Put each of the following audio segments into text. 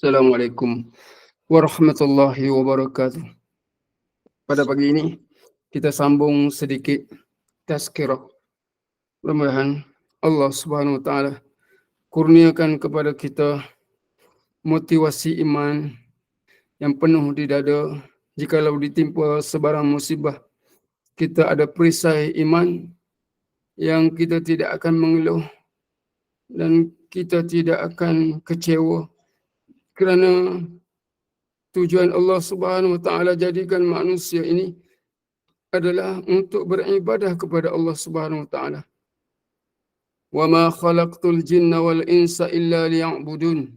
Assalamualaikum warahmatullahi wabarakatuh. Pada pagi ini kita sambung sedikit tazkirah. Mudah-mudahan Allah Subhanahu wa taala kurniakan kepada kita motivasi iman yang penuh di dada. Jikalau ditimpa sebarang musibah, kita ada perisai iman yang kita tidak akan mengeluh dan kita tidak akan kecewa, kerana tujuan Allah Subhanahu wa taala jadikan manusia ini adalah untuk beribadah kepada Allah Subhanahu wa taala. Wa ma khalaqtul jinna wal insa illa liya'budun.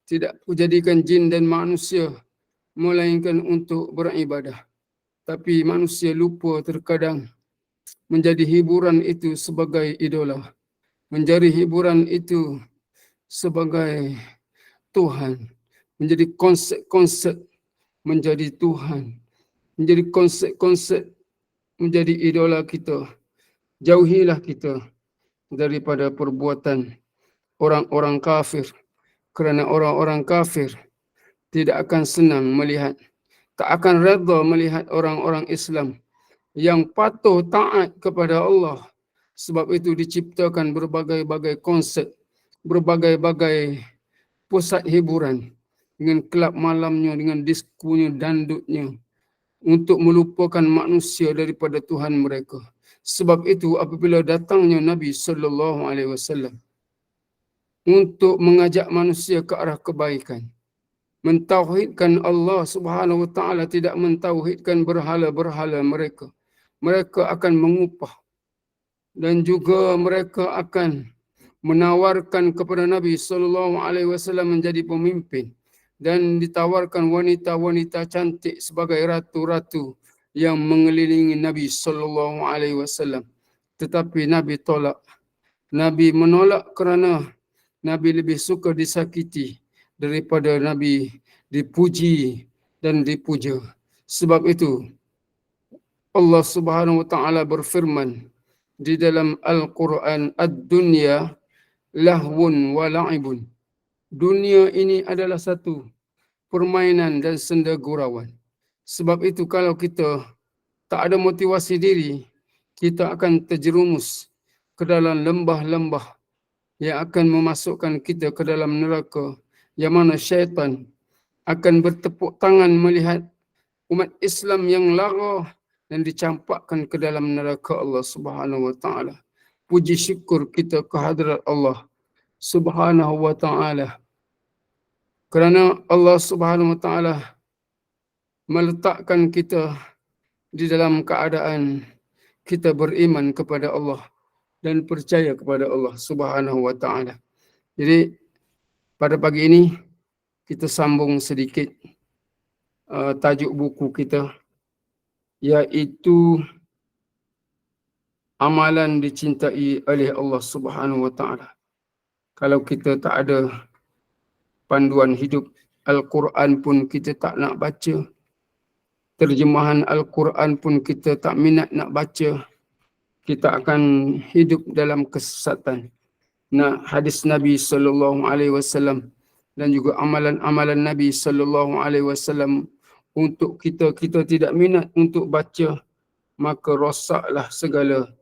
Tidak kujadikan jin dan manusia melainkan untuk beribadah. Tapi manusia lupa terkadang menjadi hiburan itu sebagai idola, menjadi hiburan itu sebagai Tuhan, menjadi konsep-konsep menjadi Tuhan, menjadi konsep-konsep menjadi idola kita. Jauhilah kita daripada perbuatan orang-orang kafir, kerana orang-orang kafir tidak akan senang melihat, tak akan redha melihat orang-orang Islam yang patuh taat kepada Allah. Sebab itu diciptakan berbagai-bagai konsep, berbagai-bagai pusat hiburan, dengan kelab malamnya, dengan diskunya, dandutnya, untuk melupakan manusia daripada Tuhan mereka. Sebab itu apabila datangnya Nabi SAW untuk mengajak manusia ke arah kebaikan, mentauhidkan Allah Subhanahu wa taala, tidak mentauhidkan berhala-berhala mereka, mereka akan mengupah, dan juga mereka akan menawarkan kepada Nabi SAW menjadi pemimpin, dan ditawarkan wanita-wanita cantik sebagai ratu-ratu yang mengelilingi Nabi SAW. Tetapi Nabi tolak. Nabi menolak kerana Nabi lebih suka disakiti daripada Nabi dipuji dan dipuja. Sebab itu Allah Subhanahu wa taala berfirman di dalam Al-Quran, "Ad-dunya lahwun wa la'ibun." Dunia ini adalah satu permainan dan senda gurauan. Sebab itu kalau kita tak ada motivasi diri, kita akan terjerumus ke dalam lembah-lembah yang akan memasukkan kita ke dalam neraka, yang mana syaitan akan bertepuk tangan melihat umat Islam yang lara dan dicampakkan ke dalam neraka Allah Subhanahu wa taala. Puji syukur kita kehadrat Allah Subhanahu wa taala, kerana Allah Subhanahu wa taala meletakkan kita di dalam keadaan kita beriman kepada Allah dan percaya kepada Allah Subhanahu wa taala. Jadi pada pagi ini kita sambung sedikit tajuk buku kita, iaitu amalan dicintai oleh Allah Subhanahu wa taala. Kalau kita tak ada panduan hidup, Al-Quran pun kita tak nak baca, terjemahan Al-Quran pun kita tak minat nak baca, kita akan hidup dalam kesesatan. Nah, hadis Nabi SAW dan juga amalan-amalan Nabi SAW untuk kita tidak minat untuk baca, maka rosaklah segala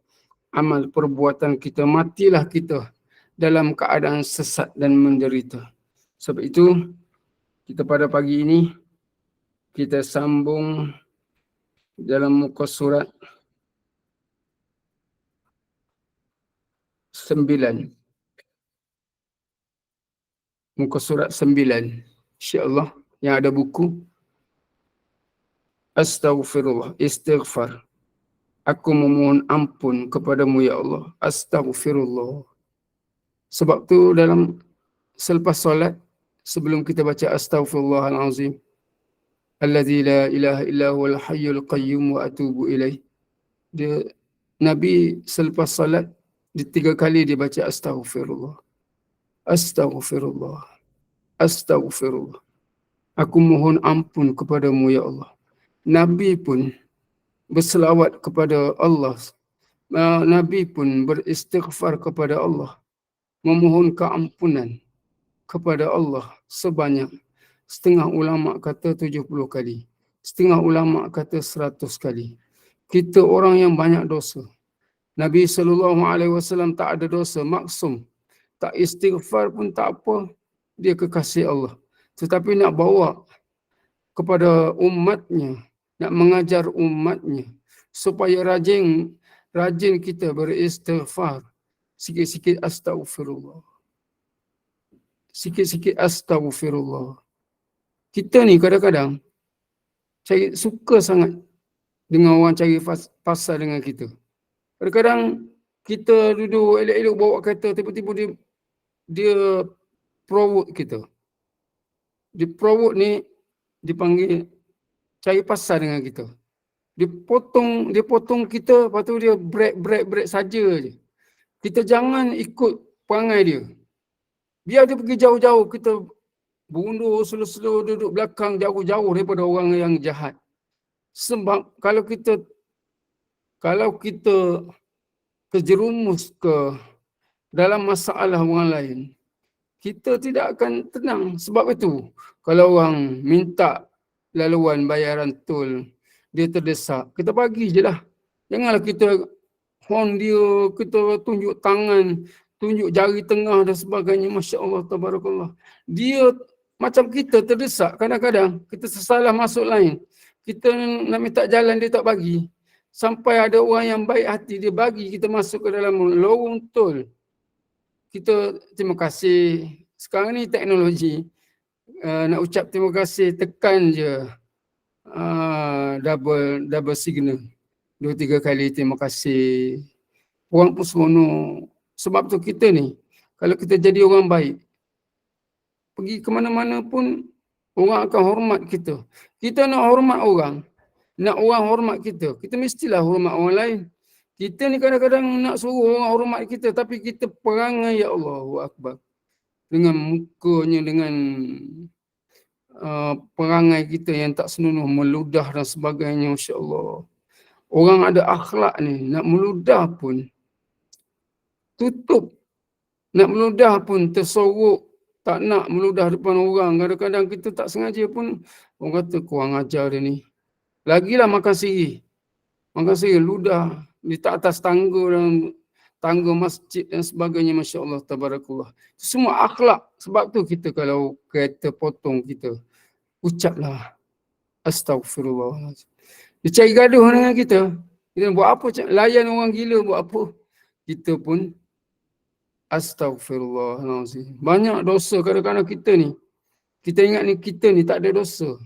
amal perbuatan kita, matilah kita dalam keadaan sesat dan menderita. Sebab itu kita pada pagi ini kita sambung dalam muka surat 9. Muka surat 9. InsyaAllah yang ada buku, Astaghfirullah, istighfar. Aku memohon ampun kepadamu ya Allah. Astaghfirullah. Sebab tu dalam selepas solat, sebelum kita baca Astaghfirullahalazim, Alladzi la ilaha illa huwal hayyul qayyum wa atubu ilaih, Nabi selepas salat 3 kali dia baca Astaghfirullah, Astaghfirullah, Astaghfirullah. Aku mohon ampun kepadamu ya Allah. Nabi pun berselawat kepada Allah. Nabi pun beristighfar kepada Allah, memohon keampunan kepada Allah sebanyak Setengah ulama kata 70 kali. Setengah ulama kata 100 kali. Kita orang yang banyak dosa. Nabi SAW tak ada dosa, maksum. Tak istighfar pun tak apa. Dia kekasih Allah. Tetapi nak bawa kepada umatnya, nak mengajar umatnya supaya rajin kita beristighfar. Sikit-sikit astagfirullah. Sikit-sikit astagfirullah. Kita ni kadang-kadang suka sangat dengan orang cari pasal dengan kita. Kadang-kadang kita duduk elok-elok bawa kereta, tiba-tiba dia provoke kita. Dia provoke ni dipanggil cari pasal dengan kita. Dia potong kita, lepas tu dia break saja je. Kita jangan ikut perangai dia. Biar dia pergi jauh-jauh, kita bundur slow-slow, duduk belakang jauh-jauh daripada orang yang jahat. Sebab kalau kita terjerumus ke dalam masalah orang lain, kita tidak akan tenang. Sebab itu, kalau orang minta laluan bayaran tol, dia terdesak, kita bagi je lah. Janganlah kita horn dia, kita tunjuk tangan, tunjuk jari tengah dan sebagainya. Masya Allah, tabarakallah. Dia macam kita terdesak, kadang-kadang kita tersalah masuk lain. Kita nak minta jalan, dia tak bagi. Sampai ada orang yang baik hati, dia bagi kita masuk ke dalam lorong tol. Kita terima kasih. Sekarang ni teknologi, nak ucap terima kasih, tekan je double signal. 2-3 kali terima kasih. Orang pun seronok. Sebab tu kita ni, kalau kita jadi orang baik, pergi ke mana-mana pun orang akan hormat kita. Kita nak hormat orang, nak orang hormat kita, kita mestilah hormat orang lain. Kita ni kadang-kadang nak suruh orang hormat kita, tapi kita perangai, ya Allahu Akbar, dengan mukanya, dengan perangai kita yang tak senonoh, meludah dan sebagainya. Masya Allah. Orang ada akhlak ni, nak meludah pun tutup, nak meludah pun tersorok, tak nak meludah depan orang. Kadang-kadang kita tak sengaja pun orang kata kurang ajar dia ni. Lagilah makan sirih. Makan sirih, ludah di atas tangga dan tangga masjid dan sebagainya. Masya Allah, tabarakallah. Itu semua akhlak. Sebab tu kita kalau kereta potong kita, ucaplah astagfirullah. Dia cari gaduh dengan kita. Kita buat apa? Layan orang gila buat apa? Kita pun astagfirullahaladzim. Banyak dosa kadang-kadang kita ni. Kita ingat ni kita ni tak ada dosa.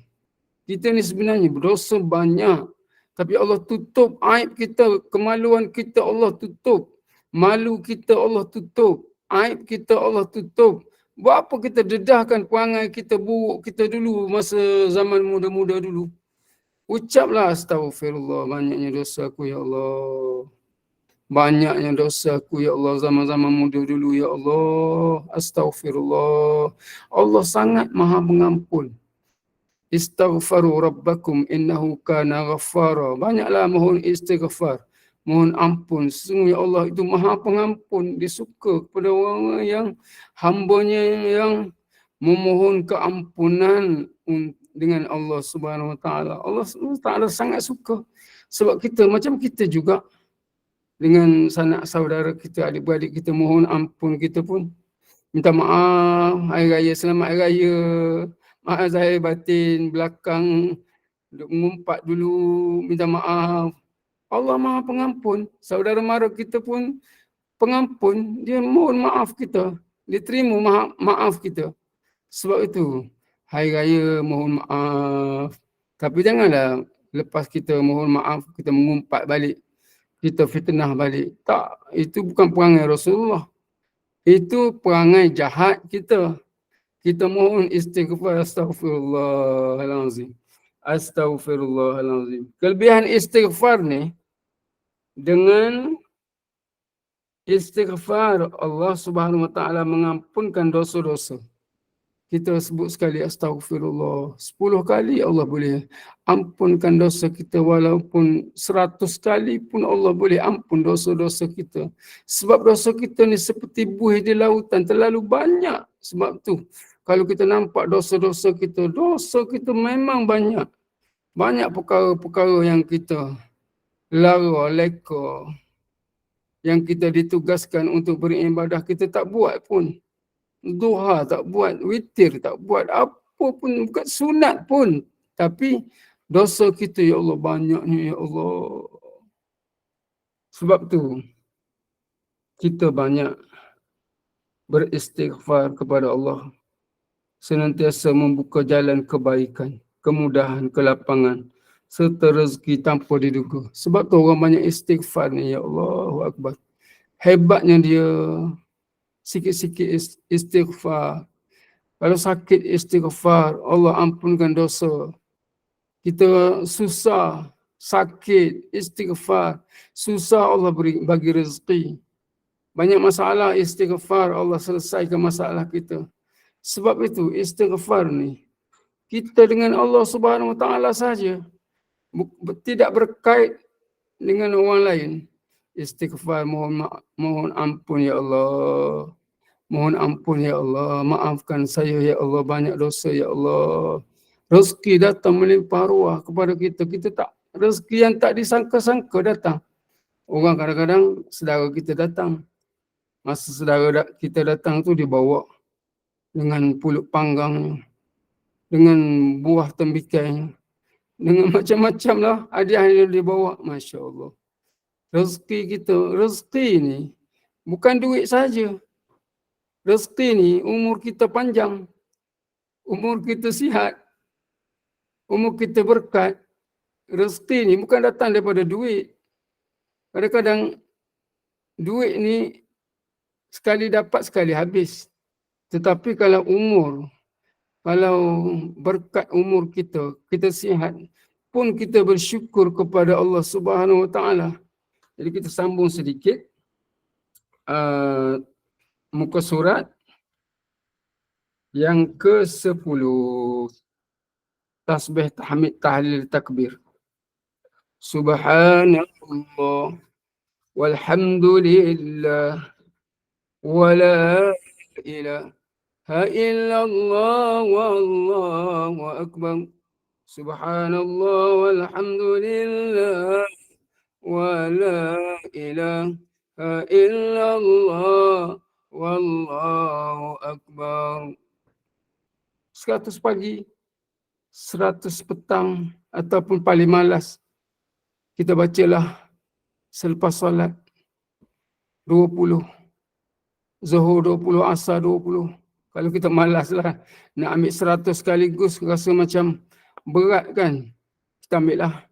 Kita ni sebenarnya berdosa banyak. Tapi Allah tutup aib kita, kemaluan kita Allah tutup. Malu kita Allah tutup. Aib kita Allah tutup. Buat apa kita dedahkan perangai kita buruk kita dulu masa zaman muda-muda dulu. Ucaplah astagfirullah, banyaknya dosa aku ya Allah. Banyaknya dosa aku ya Allah zaman-zaman muda dulu ya Allah. Astagfirullah. Allah sangat maha pengampun. Istaghfaru rabbakum innahu kana ghaffara. Banyaklah mohon istighfar, mohon ampun. Sesungguhnya Allah itu maha pengampun. Dia suka kepada orang yang hambanya yang memohon keampunan dengan Allah Subhanahu Wa Taala. Allah Subhanahu Wa Taala sangat suka. Sebab kita macam kita juga dengan sanak saudara kita, adik-beradik kita, mohon ampun kita pun. Minta maaf, hari raya, selamat hari raya. Maaf zahir batin, belakang mengumpat dulu, minta maaf. Allah maha pengampun. Saudara mara kita pun pengampun. Dia mohon maaf kita. Dia terima maaf kita. Sebab itu, hari raya mohon maaf. Tapi janganlah lepas kita mohon maaf, kita mengumpat balik. Kita fitnah balik. Tak, itu bukan perangai Rasulullah. Itu perangai jahat kita. Kita mohon istighfar, astagfirullahalazim. Astagfirullahalazim. Kelebihan istighfar ni, dengan istighfar Allah Subhanahu Wa Taala mengampunkan dosa-dosa. Kita sebut sekali astagfirullah 10 kali, Allah boleh ampunkan dosa kita. Walaupun 100 kali pun Allah boleh ampun dosa-dosa kita. Sebab dosa kita ni seperti buih di lautan, terlalu banyak. Sebab tu kalau kita nampak dosa kita memang banyak. Banyak perkara-perkara yang kita lara, leka, yang kita ditugaskan untuk beribadah, kita tak buat pun. Duha tak buat, witir tak buat, apa pun, bukan sunat pun. Tapi dosa kita, ya Allah, banyaknya, ya Allah. Sebab tu, kita banyak beristighfar kepada Allah. Senantiasa membuka jalan kebaikan, kemudahan, kelapangan, serta rezeki tanpa diduga. Sebab tu orang banyak istighfar ni, ya Allahu Akbar. Hebatnya dia, sikit-sikit istighfar. Kalau sakit istighfar, Allah ampunkan dosa. Kita susah, sakit, istighfar. Susah, Allah bagi rezeki. Banyak masalah, istighfar, Allah selesaikan masalah kita. Sebab itu istighfar ni, kita dengan Allah Subhanahu Wa Taala saja, tidak berkait dengan orang lain. Istighfar, mohon ampun ya Allah. Mohon ampun ya Allah, maafkan saya ya Allah, banyak dosa ya Allah. Rezeki datang melimpah ruah kepada kita. Kita tak, rezeki yang tak disangka-sangka datang. Orang kadang-kadang saudara kita datang. Masa saudara kita datang tu dibawa dengan pulut panggangnya, dengan buah tembikainya, dengan macam-macam lah hadiah yang dibawa. Masya Allah. Rezeki kita, rezeki ni bukan duit saja. Rezeki ni umur kita panjang, umur kita sihat, umur kita berkat. Rezeki ni bukan datang daripada duit. Kadang-kadang duit ni sekali dapat, sekali habis. Tetapi kalau umur, kalau berkat umur kita, kita sihat, pun kita bersyukur kepada Allah Subhanahu Wa Taala. Jadi kita sambung sedikit muka surat yang ke-10. Tasbih, tahmid, tahlil, takbir. Subhanallah walhamdulillah wala ilaha illallah wallahu akbar. Subhanallah walhamdulillah wala ilaha illallah wallahu akbar. 100 pagi, 100 petang, ataupun paling malas, kita bacalah selepas solat 20, Zuhur 20, Asar 20. Kalau kita malas lah nak ambil 100 sekaligus, rasa macam berat kan, kita ambil lah.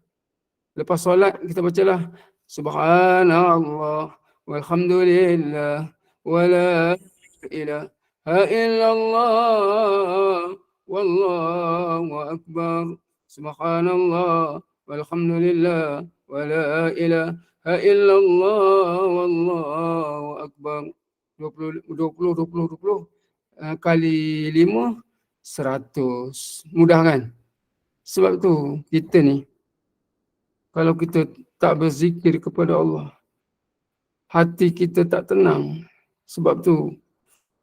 Lepas solat kita bacalah Subhanallah walhamdulillah wala ilaha illallah wallahu akbar. Subhanallah walhamdulillah wala ilaha illallah wallahu akbar. 20 kali 5, 100. Mudah kan? Sebab tu kita ni, kalau kita tak berzikir kepada Allah, hati kita tak tenang. Sebab tu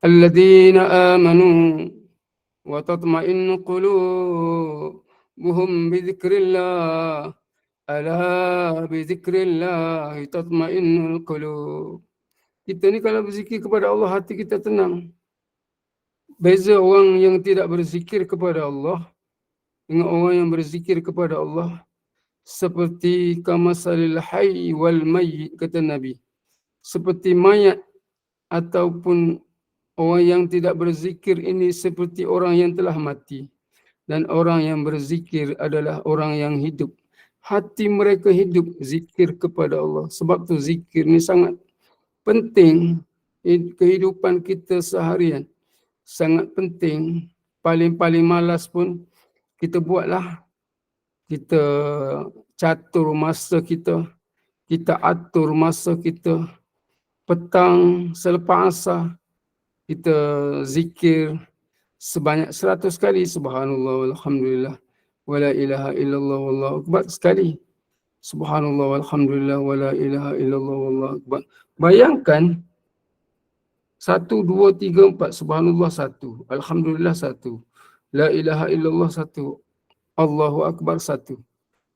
alladzina amanu wa tatma'innu qulubuhum bi dzikrillah ala bi dzikrillah tatma'innul qulub. Kita ni kalau berzikir kepada Allah, hati kita tenang. Beza orang yang tidak berzikir kepada Allah dengan orang yang berzikir kepada Allah, seperti kamasalil hayy wal mayyit, kata Nabi. Seperti mayat ataupun orang yang tidak berzikir ini seperti orang yang telah mati. Dan orang yang berzikir adalah orang yang hidup. Hati mereka hidup zikir kepada Allah. Sebab tu zikir ni sangat penting. Kehidupan kita seharian sangat penting. Paling-paling malas pun kita buatlah. Kita catur masa kita, kita atur masa kita. Petang selepas asar kita zikir sebanyak 100 kali. Subhanallah walhamdulillah wala ilaha illallah wallahu akbar sekali. Subhanallah walhamdulillah wala ilaha illallah wallahu akbar. Bayangkan 1, 2, 3, 4. Subhanallah 1. Alhamdulillah 1. La ilaha illallah 1. Allahu Akbar 1.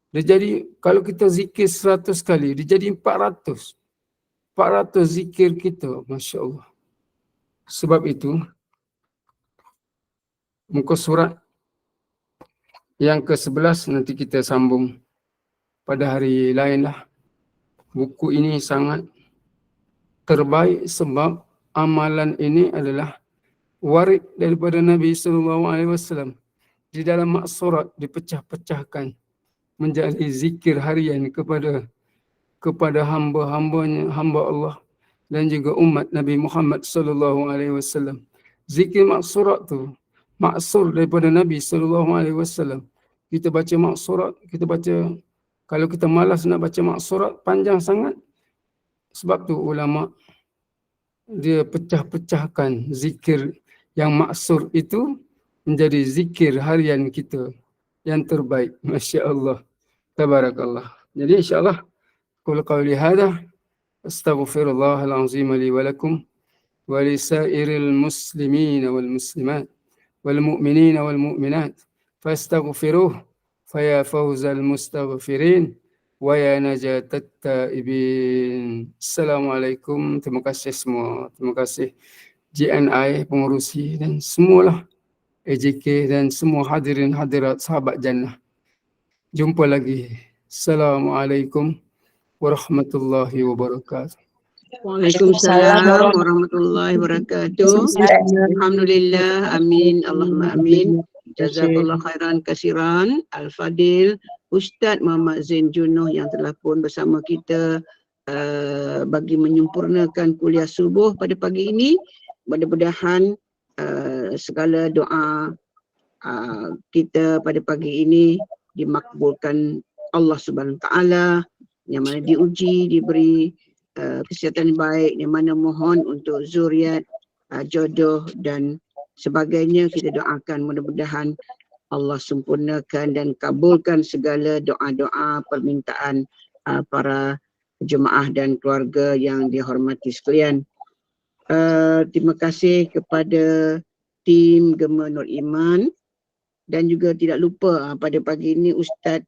Dia jadi, kalau kita zikir 100 kali, dia jadi 400. 400 zikir kita, Masya Allah. Sebab itu, muka surat yang ke-11 nanti kita sambung pada hari lain lah. Buku ini sangat terbaik sebab amalan ini adalah warid daripada Nabi SAW. Di dalam maksurat dipecah-pecahkan menjadi zikir harian kepada hamba-hambanya, hamba Allah dan juga umat Nabi Muhammad SAW. Zikir maksurat tu maksur daripada Nabi SAW. Kita baca maksurat, kita baca, kalau kita malas nak baca maksurat panjang sangat, sebab tu ulama dia pecah-pecahkan zikir yang maksur itu menjadi zikir harian kita yang terbaik. Masya Allah. Tabarakallah. Jadi insyaAllah qul qawli hadha astaghfirullahal azim li wa lakum wa li sairil muslimin wal muslimat wal mu'minin wal mu'minat fastaghfiruh faya fawzal mustaghfirin wa ya najatat taibin. Assalamualaikum. Terima kasih semua. Terima kasih JNI, pengurusi dan semualah AJK dan semua hadirin hadirat sahabat jannah. Jumpa lagi. Assalamualaikum warahmatullahi wabarakatuh. Waalaikumsalam warahmatullahi wabarakatuh. Alhamdulillah, amin, Allahumma amin. Jazakallah khairan kasiran Al-Fadil Ustaz Muhammad Zain Junoh yang telah pun bersama kita bagi menyempurnakan kuliah subuh pada pagi ini. Mudah-mudahan segala doa kita pada pagi ini dimakbulkan Allah Subhanahu Wa Taala, yang mana diuji, diberi kesihatan yang baik, yang mana mohon untuk zuriat, jodoh dan sebagainya. Kita doakan mudah-mudahan Allah sempurnakan dan kabulkan segala doa-doa permintaan para jemaah dan keluarga yang dihormati sekalian. Terima kasih kepada tim Gema Nur Iman, dan juga tidak lupa pada pagi ini Ustaz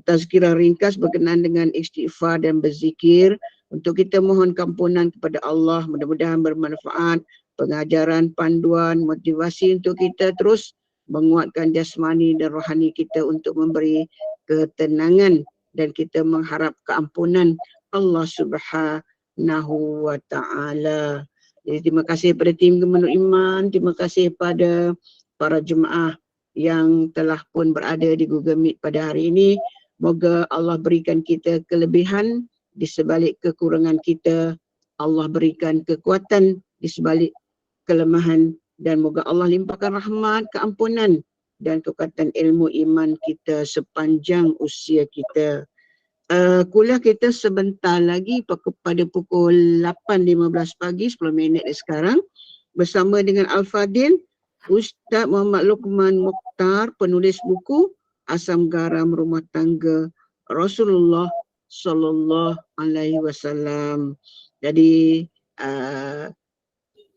tazkirah ringkas berkenaan dengan istighfar dan berzikir untuk kita mohon kampunan kepada Allah. Mudah-mudahan bermanfaat, pengajaran, panduan, motivasi untuk kita terus menguatkan jasmani dan rohani kita untuk memberi ketenangan, dan kita mengharap keampunan Allah Subhanahu Wa Taala. Jadi terima kasih pada tim Gema Nur Iman, terima kasih pada para jemaah yang telah pun berada di Google Meet pada hari ini. Moga Allah berikan kita kelebihan di sebalik kekurangan kita. Allah berikan kekuatan di sebalik kelemahan, dan moga Allah limpahkan rahmat, keampunan dan kekuatan ilmu iman kita sepanjang usia kita. Kuliah kita sebentar lagi pada pukul 8.15 pagi, 10 minit dari sekarang, bersama dengan Al-Fadil Ustaz Muhammad Luqman Mokhtar, penulis buku Asam Garam Rumah Tangga Rasulullah Sallallahu Alaihi Wasallam. Jadi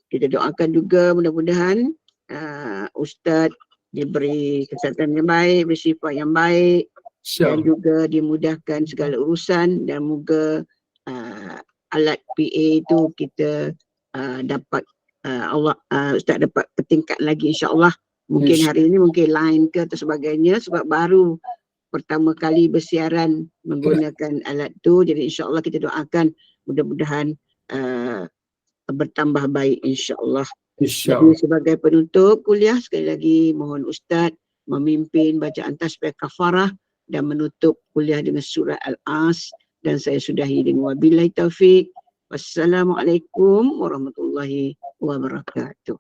kita doakan juga mudah-mudahan Ustaz diberi kesihatan yang baik, bersifat yang baik, dan juga dimudahkan segala urusan, dan moga alat PA itu kita dapat Ustaz dapat bertingkat lagi insya-Allah. Mungkin hari ini mungkin line ke atau sebagainya, sebab baru pertama kali bersiaran menggunakan alat tu. Jadi insya-Allah kita doakan mudah-mudahan bertambah baik insya-Allah. Jadi sebagai penutup kuliah, sekali lagi mohon Ustaz memimpin bacaan tasbih kafarah dan menutup kuliah dengan surah Al-As, dan saya sudahi dengan wabillahi taufik. Wassalamualaikum warahmatullahi wabarakatuh.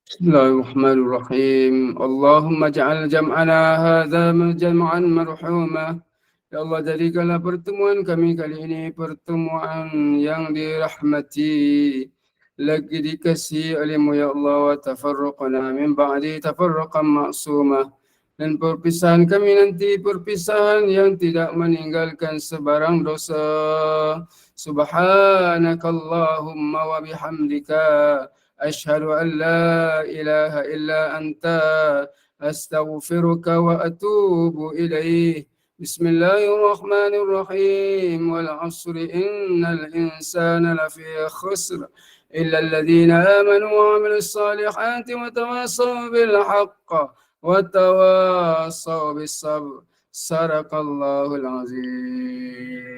Bismillahirrahmanirrahim. Allahumma ja'al jam'ana hadha jam'an marhuma. Ya Allah, jadikanlah pertemuan kami kali ini pertemuan yang dirahmati, lagi dikasihi oleh-Mu ya Allah, wa tafarruqna min ba'di tafarruqan ma'sumah. Dan perpisahan kami nanti perpisahan yang tidak meninggalkan sebarang dosa. سبحانك اللهم وبحمدك أشهد أن لا إله إلا أنت أستغفرك وأتوب إليه. بسم الله الرحمن الرحيم والعصر إن الإنسان لفي خسر إلا الذين آمنوا وعملوا الصالحات وتواصوا بالحق وتواصوا بالصبر. صدق الله العظيم.